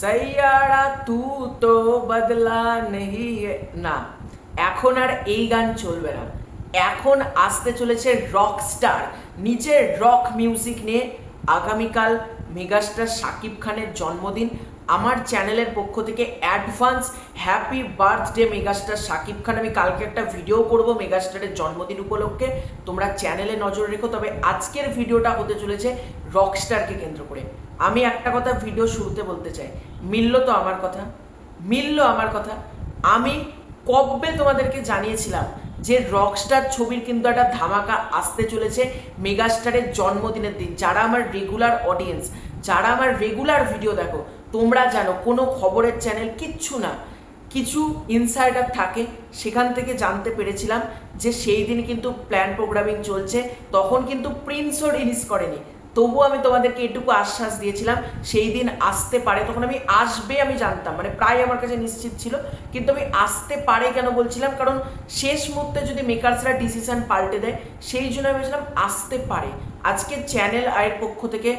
সৈয়ারা তু তো বদলা নেই না, এখন আর এই গান চলবে না। এখন আসতে চলেছে রক স্টার, নিজের রক মিউজিক নিয়ে। আগামীকাল মেগাস্টার শাকিব খানের জন্মদিন। আমার চ্যানেলের পক্ষ থেকে advance happy birthday megastar Shakib Khan. আমি কালকে একটা ভিডিও করব মেগাস্টারের জন্মদিন উপলক্ষে, তোমরা চ্যানেলে নজর রেখো। তবে আজকের ভিডিওটা হতে চলেছে রকস্টারকে কেন্দ্র করে। আমি একটা কথা ভিডিও শুরুতে বলতে চাই, মিলল তো আমার কথা, মিলল আমার কথা। আমি কবে তোমাদেরকে জানিয়েছিলাম যে রকস্টার ছবির কিন্তু একটা ধামাকা আসতে চলেছে মেগাস্টারের জন্মদিনের দিন। যারা আমার রেগুলার অডিয়েন্স, যারা আমার রেগুলার ভিডিও দেখো, তোমরা জানো কোনো খবরের চ্যানেল কিচ্ছু না, কিছু ইনসাইডার থাকে, সেখান থেকে জানতে পেরেছিলাম যে সেই দিন কিন্তু প্ল্যান প্রোগ্রামিং চলছে। তখন কিন্তু প্রিন্সও রিলিজ করেনি, তবুও আমি তোমাদেরকে এটুকু আশ্বাস দিয়েছিলাম সেই দিন আসতে পারে। তখন আমি আসবে আমি জানতাম, মানে প্রায় আমার কাছে নিশ্চিত ছিল, কিন্তু আমি আসতে পারে কেন বলছিলাম, কারণ শেষ মুহূর্তে যদি মেকার্সরা ডিসিশন পাল্টে দেয়, সেই জন্য আমি বলছিলাম আসতে পারে। আজকে চ্যানেল আয়ের পক্ষ থেকে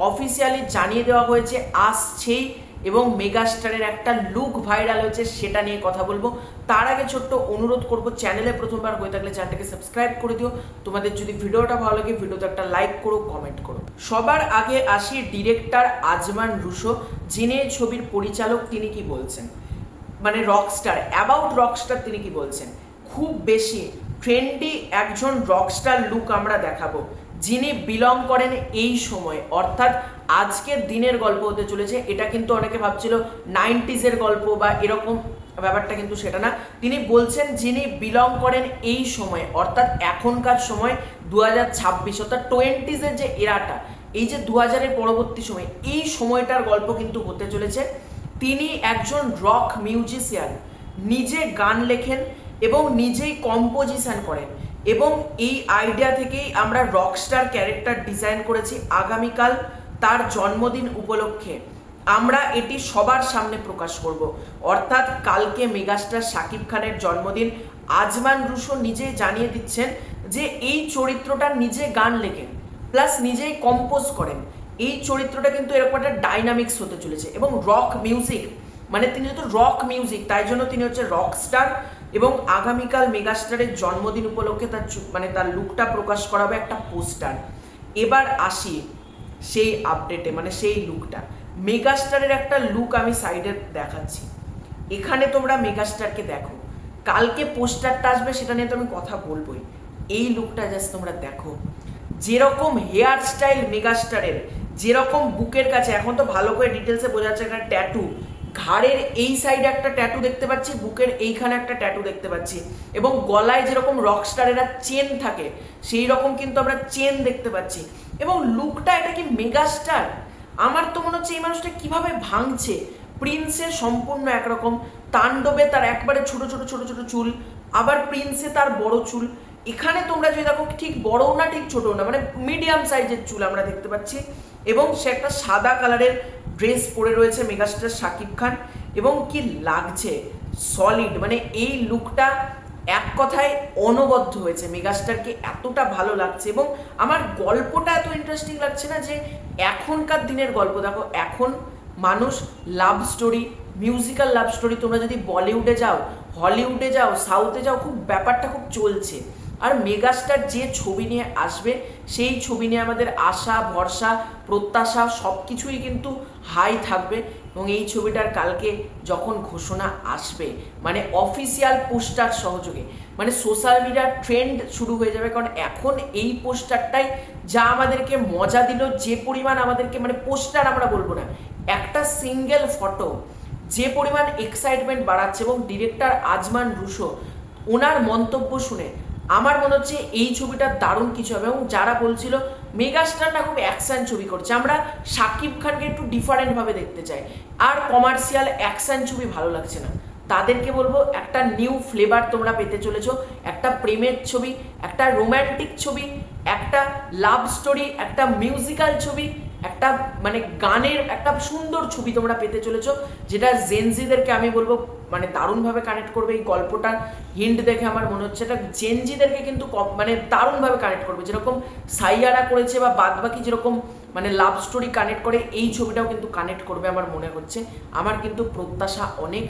অফিসিয়ালি জানিয়ে দেওয়া হয়েছে আসছেই, এবং মেগাস্টারের একটা লুক ভাইরাল হয়েছে, সেটা নিয়ে কথা বলবো। তার আগে ছোট্ট অনুরোধ করব, চ্যানেলে প্রথমবার হয়ে থাকলে চ্যানেলটাকে সাবস্ক্রাইব করে দিও। তোমাদের যদি ভিডিওটা ভালো লাগে, ভিডিওতে একটা লাইক করো, কমেন্ট করো। সবার আগে আসি ডিরেক্টর আজমান রুশো, যিনি ছবির পরিচালক। তিনি কি বলছেন, মানে রকস্টার, অ্যাবাউট রকস্টার তিনি কি বলছেন। খুব বেশি ট্রেন্ডি একজন রকস্টার লুক আমরা দেখাবো, যিনি বিলং করেন এই সময়, অর্থাৎ আজকের দিনের গল্প হতে চলেছে। এটা কিন্তু অনেকে ভাবছিল 90s-এর গল্প বা এরকম ব্যাপারটা, কিন্তু সেটা না। তিনি বলছেন যিনি বিলং করেন এই সময়, অর্থাৎ এখনকার সময় 2026, অর্থাৎ 20s-এর যে এরাটা, এই যে 2000-এর পরবর্তী সময়, এই সময়টার গল্প কিন্তু হতে চলেছে। তিনি একজন রক মিউজিশিয়ান, নিজে গান লেখেন এবং নিজেই কম্পোজিশন করেন, এবং এই আইডিয়া থেকেই আমরা রকস্টার ক্যারেক্টার ডিজাইন করেছি। আগামীকাল তার জন্মদিন উপলক্ষে আমরা এটি সবার সামনে প্রকাশ করব, অর্থাৎ কালকে মেগাস্টার শাকিব খানের জন্মদিন। আজমান রুশো নিজেই জানিয়ে দিচ্ছেন যে এই চরিত্রটা নিজে গান লেখেন প্লাস নিজেই কম্পোজ করেন। এই চরিত্রটা কিন্তু এরকম একটা ডাইনামিক্স হতে চলেছে, এবং রক মিউজিক, মানে তিনি যেহেতু রক মিউজিক, তাই জন্য তিনি হচ্ছে রকস্টার। এবং আগামীকাল মেগাস্টারের জন্মদিন উপলক্ষে তার লুকটা প্রকাশ করা হবে একটা পোস্টার। এবার আসি সেই আপডেটে, মানে সেই লুকটা। মেগাস্টারের একটা লুক আমি সাইডে দেখাচ্ছি, এখানে তোমরা মেগাস্টারকে দেখো। কালকে পোস্টারটা আসবে, সেটা নিয়ে তো আমি কথা বলবোই। এই লুকটা জাস্ট তোমরা দেখো, যেরকম হেয়ার স্টাইল মেগাস্টারের, যেরকম বুকের কাছে, এখন তো ভালো করে ডিটেলসে বোঝা যাচ্ছে এখানে ট্যাটু, ঘাড়ের এই সাইডে একটা ট্যাটু দেখতে পাচ্ছি, বুকের এইখানে একটা ট্যাটু দেখতে পাচ্ছি, এবং গলায় যেরকম রকস্টারেরা চেন থাকে সেই রকম কিন্তু আমরা চেন দেখতে পাচ্ছি। এবং লুকটা, এটা কি মেগাস্টার? আমার তো মনে হচ্ছে এই মানুষটা কিভাবে ভাঙছে। প্রিন্সের সম্পূর্ণ একরকম, তাণ্ডবে তার একবারে ছোট ছোট ছোট ছোট চুল, আবার প্রিন্সে তার বড় চুল। এখানে তোমরা যদি দেখো, ঠিক বড়ও না ঠিক ছোটও না, মানে মিডিয়াম সাইজের চুল আমরা দেখতে পাচ্ছি। এবং সে একটা সাদা কালারের ড্রেস পরে রয়েছে মেগাস্টার শাকিব খান, এবং কি লাগছে সলিড। মানে এই লুকটা এক কথায় অনবদ্য হয়েছে, মেগাস্টারকে এতটা ভালো লাগছে। এবং আমার গল্পটা এত ইন্টারেস্টিং লাগছে না, যে এখনকার দিনের গল্প দেখো, এখন মানুষ love story, musical love story, তোমরা যদি বলিউডে যাও, হলিউডে যাও, সাউথে যাও, খুব ব্যাপারটা খুব চলছে। আর মেগাস্টার যে ছবি নিয়ে আসবে, সেই ছবি নিয়ে আমাদের আশা, ভরসা, প্রত্যাশা সব কিছুই কিন্তু হাই থাকবে। এবং এই ছবিটার কালকে যখন ঘোষণা আসবে, মানে অফিসিয়াল পোস্টার সহযোগে, মানে সোশ্যাল মিডিয়ার ট্রেন্ড শুরু হয়ে যাবে। কারণ এখন এই পোস্টারটাই যা আমাদেরকে মজা দিল, যে পরিমাণ আমাদেরকে, মানে পোস্টার আমরা বলবো না, একটা সিঙ্গেল ফটো যে পরিমাণ এক্সাইটমেন্ট বাড়াচ্ছে। এবং ডিরেক্টর আজমান রুশো, ওনার মন্তব্য শুনে আমার মনে হচ্ছে এই ছবিটা দারুণ কিছু হবে। এবং যারা বলছিল মেগাস্টার না খুব অ্যাকশন ছবি করছে, আমরা শাকিব খানকে একটু ডিফারেন্টভাবে দেখতে চাই, আর কমার্শিয়াল অ্যাকশন ছবি ভালো লাগছে না, তাদেরকে বলবো একটা নিউ ফ্লেভার তোমরা পেতে চলেছো। একটা প্রেমের ছবি, একটা রোম্যান্টিক ছবি, একটা লাভ স্টোরি, একটা মিউজিক্যাল ছবি, একটা মানে গানের একটা সুন্দর ছবি তোমরা পেতে চলেছো, যেটা জেনজিদেরকে আমি বলবো মানে দারুণভাবে কানেক্ট করবে। এই গল্পটার হিন্ট দেখে আমার মনে হচ্ছে এটা জেনজিদেরকে কিন্তু মানে দারুণভাবে কানেক্ট করবে, যেরকম সাইয়ারা করেছে বা বাদবাকি যেরকম মানে লাভ স্টোরি কানেক্ট করে, এই ছবিটাও কিন্তু কানেক্ট করবে আমার মনে হচ্ছে। আমার কিন্তু প্রত্যাশা অনেক,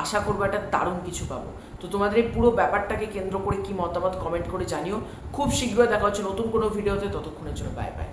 আশা করবো একটা দারুণ কিছু পাবো। তো তোমাদের এই পুরো ব্যাপারটাকে কেন্দ্র করে কি মতামত কমেন্ট করে জানিও। খুব শীঘ্রই দেখা হচ্ছে নতুন কোনো ভিডিওতে, ততক্ষণের জন্য বাই বাই।